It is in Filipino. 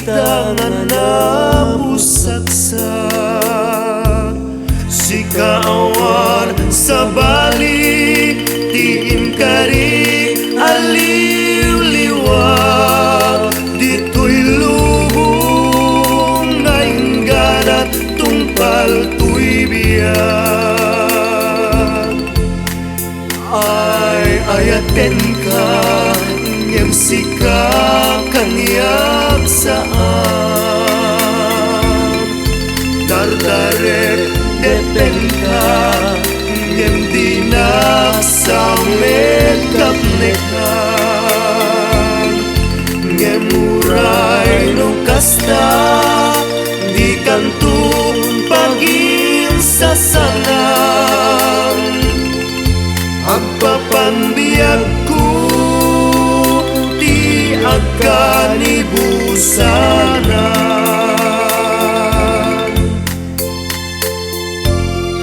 tangan na busagsak. Si kaawar sa balik tiin kari aliw-liwag. Dito'y lubong na ingganat tungpal tuy biyak. Ay ayaten ka ngem sika kanyak saan. Dardaret deten ka ngem dinak sa medkap nekan. Ngem uray no kasta di kantun pagin sasanang. Agpapanbiyag ko